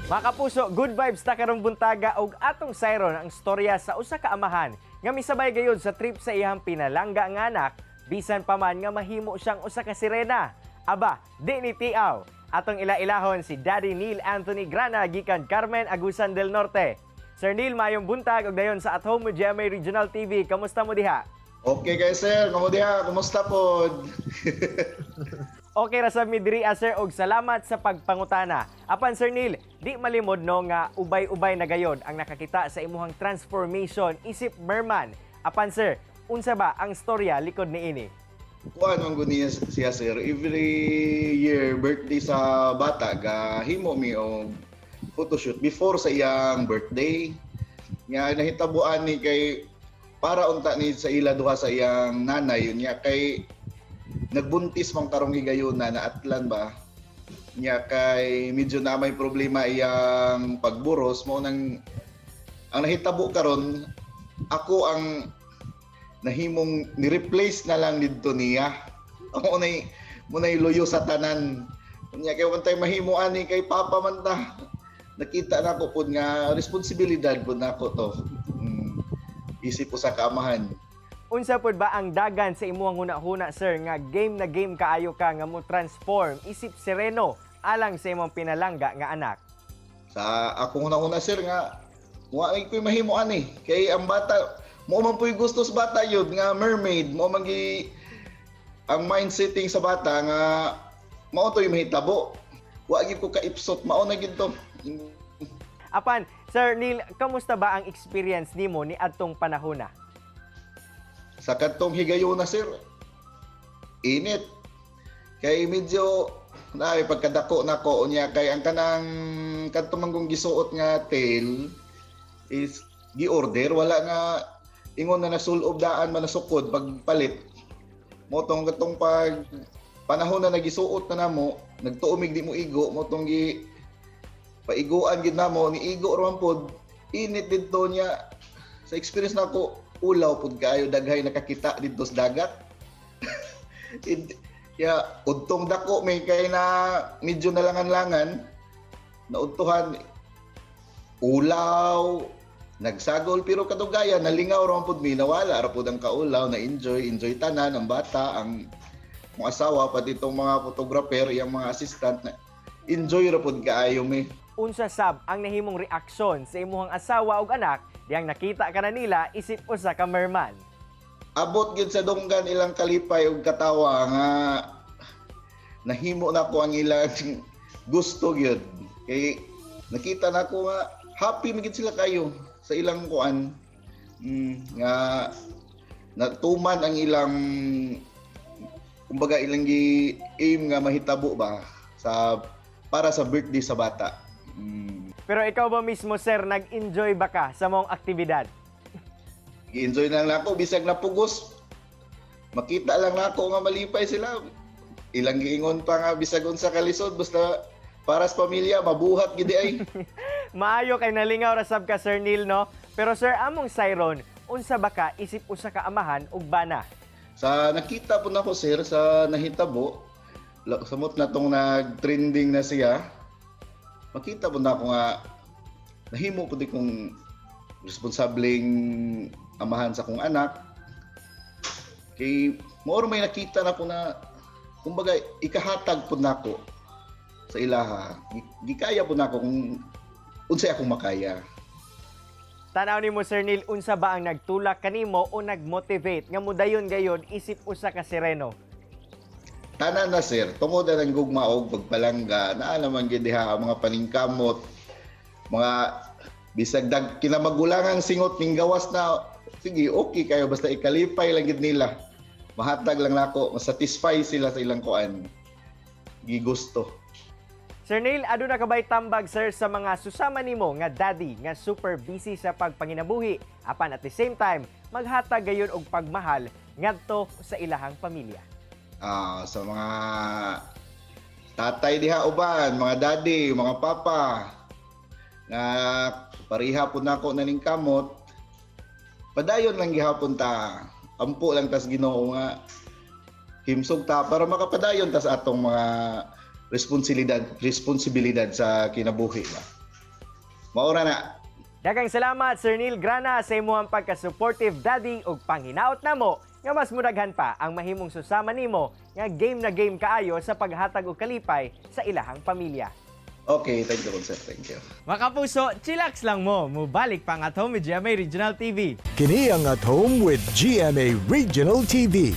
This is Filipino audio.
Mga kapuso, good vibes ta karong buntaga og atong sayron ang istorya sa usa ka amahan nga misabay gayud sa trip sa iyang pinalangga nga anak bisan pa man nga mahimo siyang usa ka sirena. Aba, di ni tiaw. Atong ila-ilahon si Daddy Neil Anthony Grana gikan Carmen Agusan del Norte. Sir Neil, mayong buntag og dayon sa At Home with GMA Regional TV. Kamusta mo diha? Okay guys sir, kamo diha, kumusta po? Okay ra sab mi diri sir og salamat sa pagpangutana. Apan Sir Neil, di malimod no nga ubay-ubay na gayod ang nakakita sa imuhang transformation isip merman. Apan sir, unsa ba ang storya likod niini? Kuan ang guniya siya sir, every year birthday sa bata gahimo mi og photoshoot before sa iyang birthday. Nga nahitabuan ni kay para unta ni sa ila duha sa iyang nanay yun niya kay nagbuntis mang karong higayuna na atlan ba niya kay medyo na may problema iyang pagburos mo nang ang nahitabo karon ako ang nahimong ni-replace na lang didto niya ako munay luyo sa tanan niya kay wantay mahimo ani kay papa man ta nakita na ko pud nga responsibilidad pud nako to isip ko sa kaamahan. Unsa pod ba ang dagan sa imuhang huna-huna sir nga game na game kaayo ka nga mo transform isip sereno alang sa imong pinalangga nga anak? Sa akong huna-huna sir nga wa ko'y mahimo ani kay ang bata mo man po'y gusto sa bata yun nga mermaid mo man ang mind setting sa bata nga mao to'y mahitabo wa gyud ko kaipsot mao na gyud to. Apan Sir Neil, kamusta ba ang experience nimo ni adtong panahona? Sa kadtong higayon na sir, init. Kay medyo na pagkadako nako unya kay ang kanang kadtong manggong gisuot nga tail is gi-order wala nga ingon na nasulob daan man nasukod pagpalit. Mo tong katong pag panahon na nagisuot na namo, nagtuomig di mo igo mo tong paiguan gid namo ni igo ron pod init didto niya sa experience nako ulaw pod kaayo daghay nakakita didto sa dagat. Ya udtong dako may kay na medyo nalangan-langan na udtuhan ulaw nagsagol pero kadugayan nalingaw ron pod mi nawala ra pod ang kaulaw na enjoy tanan ang bata ang mga asawa pati itong mga photographer yang mga assistant na enjoy ra pod kaayo mi. Unsa sab ang nahimong reaksyon sa imuhang asawa ug anak diyang nakita ka na nila isip usa ka merman? Abot gyud sa dunggan ilang kalipay ug katawa nga nahimo na ko ang ilang gusto gyud kay nakita na ko nga happy magid sila kayo sa ilang kuan nga natuman ang ilang kumbaga ilang aim nga mahitabo ba sa para sa birthday sa bata. Pero ikaw ba mismo sir, nag-enjoy ba ka sa mong aktibidad? I-enjoy na lang ako bisag napugos. Makita lang nako nga malipay sila. Ilang giingon pa nga bisag unsa ka lisod basta para sa pamilya mabuhat gid ay. Maayo kay nalingaw ra sab ka Sir Neil no. Pero sir, among sayron, unsa ba ka isip usa ka amahan ug bana? Sa nakita po nako sir sa nahitabo samot na tong nag-trending na siya. Makita po na ako nga nahimo po di kong responsableng amahan sa kong anak. Kay more may nakita na po na kumbaga ikahatag po na ako sa ilaha. Gikaya po na ako kung unsay akong makaya. Tanaw nimo Sir Neil, unsa ba ang nagtulak kanimo o nagmotivate nga mudayon gayod isip usa ka sireno? Tanan na sir, tungod na ng gugma og pagpalangga, naa naman gid diha ang mga paningkamot, mga bisag kinamagulangang singot ning gawas na sige okay kayo basta ikalipay lang gid nila. Mahatag lang nako, masatisfy sila sa ilang kuan. Gigusto. Sir Neil, aduna ka ba'y tambag sir sa mga susama nimo nga daddy nga super busy sa pagpanginabuhi apan at the same time maghatag gayon og pagmahal ngadto sa ilahang pamilya? Sa mga tatay diha uban, mga daddy, mga papa nga pariha po nako naning kamot. Padayon lang gihapon ta. Ampo lang tas Ginoo nga himsog ta para makapadayon ta sa atong mga responsibilidad sa kinabuhi ba. Maura na. Daghang salamat Sir Neil Grana sa imong pagka-supportive daddy ug panghinaot namo nga mas mudaghan pa ang mahimong susama nimo nga game na game kaayo sa paghatag og kalipay sa ilahang pamilya. Okay, thank you, sir. Thank you. Mga kapuso, chillax lang mo. Mubalik pa ang At Home with GMA Regional TV. Kini ang At Home with GMA Regional TV.